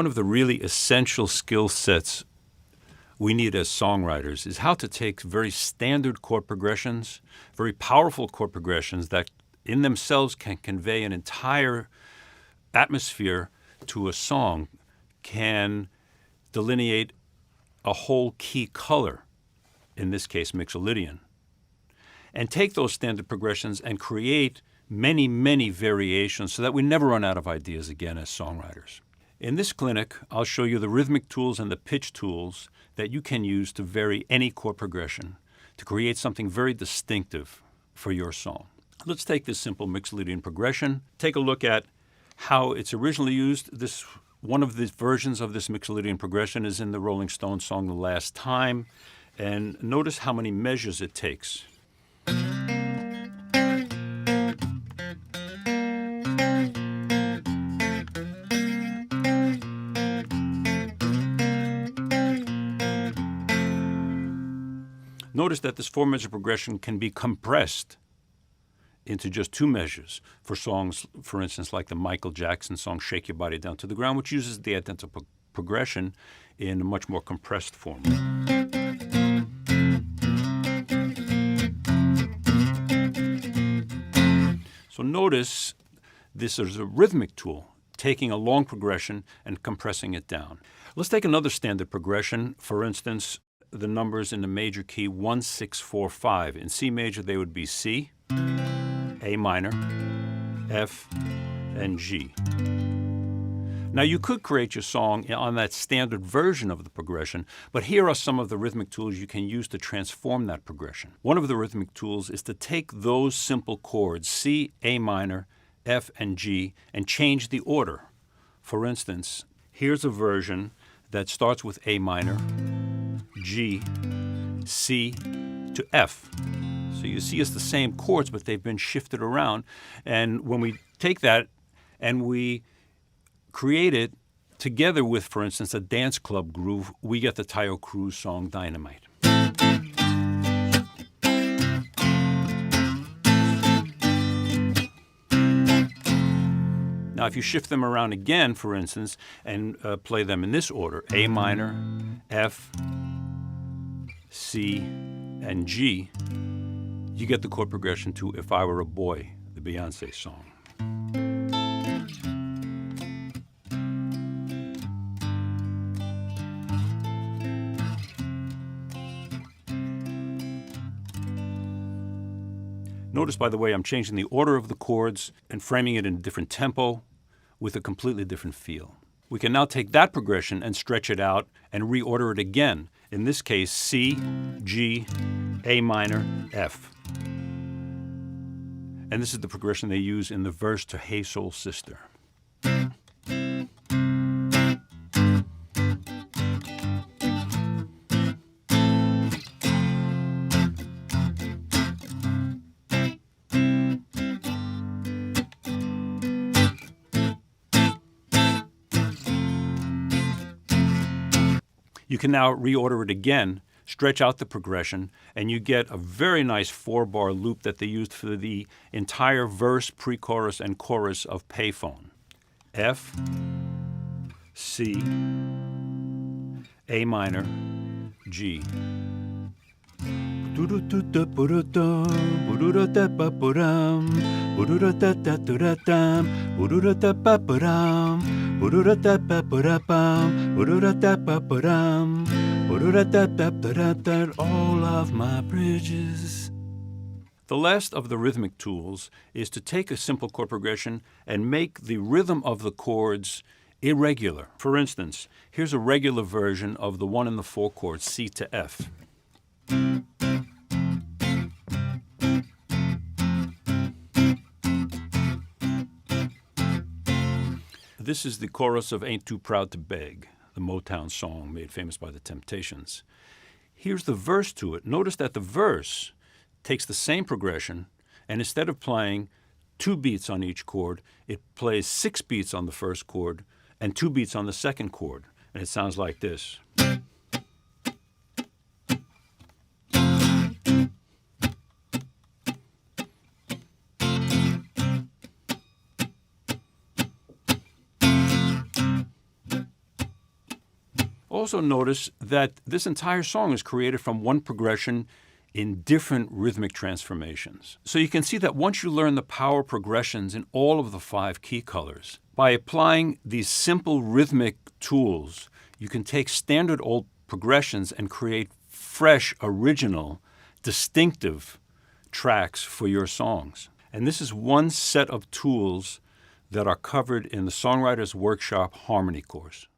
of the really essential skill sets we need as songwriters is how to take very standard chord progressions, very powerful chord progressions that in themselves can convey an entire atmosphere to a song, can delineate a whole key color, in this case mixolydian, and take those standard progressions and create many, many variations so that we never run out of ideas again as songwriters. In this clinic, I'll show you the rhythmic tools and the pitch tools that you can use to vary any chord progression to create something very distinctive for your song. Let's take this simple mixolydian progression, take a look at how it's originally used. One of the versions of this mixolydian progression is in the Rolling Stones song The Last Time, and notice how many measures it takes. Notice that this 4-measure progression can be compressed into just 2 measures for songs, for instance, like the Michael Jackson song Shake Your Body Down to the Ground, which uses the identical progression in a much more compressed form. So notice this is a rhythmic tool, taking a long progression and compressing it down. Let's take another standard progression, for instance, the numbers in the major key 1, 6, 4, 5. In C major, they would be C, A minor, F, and G. Now you could create your song on that standard version of the progression, but here are some of the rhythmic tools you can use to transform that progression. One of the rhythmic tools is to take those simple chords, C, A minor, F, and G, and change the order. For instance, here's a version that starts with A minor, G, C to F. So you see it's the same chords, but they've been shifted around. And when we take that and we create it together with, for instance, a dance club groove, we get the Tayo Cruz song Dynamite. Now, if you shift them around again, for instance, and play them in this order, A minor, F, C, and G, you get the chord progression to If I Were a Boy, the Beyonce song. Notice, by the way, I'm changing the order of the chords and framing it in a different tempo with a completely different feel. We can now take that progression and stretch it out and reorder it again. In this case, C, G, A minor, F. And this is the progression they use in the verse to Hey Soul Sister. You can now reorder it again, stretch out the progression, and you get a very nice 4-bar loop that they used for the entire verse, pre-chorus, and chorus of Payphone. F, C, A minor, G. All of my bridges. The last of the rhythmic tools is to take a simple chord progression and make the rhythm of the chords irregular. For instance, here's a regular version of the 1 and the 4 chords, C to F. This is the chorus of Ain't Too Proud to Beg, the Motown song made famous by the Temptations. Here's the verse to it. Notice that the verse takes the same progression, and instead of playing 2 beats on each chord, it plays 6 beats on the first chord and 2 beats on the second chord. And it sounds like this. Also notice that this entire song is created from one progression in different rhythmic transformations. So you can see that once you learn the power progressions in all of the 5 key colors, by applying these simple rhythmic tools, you can take standard old progressions and create fresh, original, distinctive tracks for your songs. And this is one set of tools that are covered in the Songwriter's Workshop Harmony course.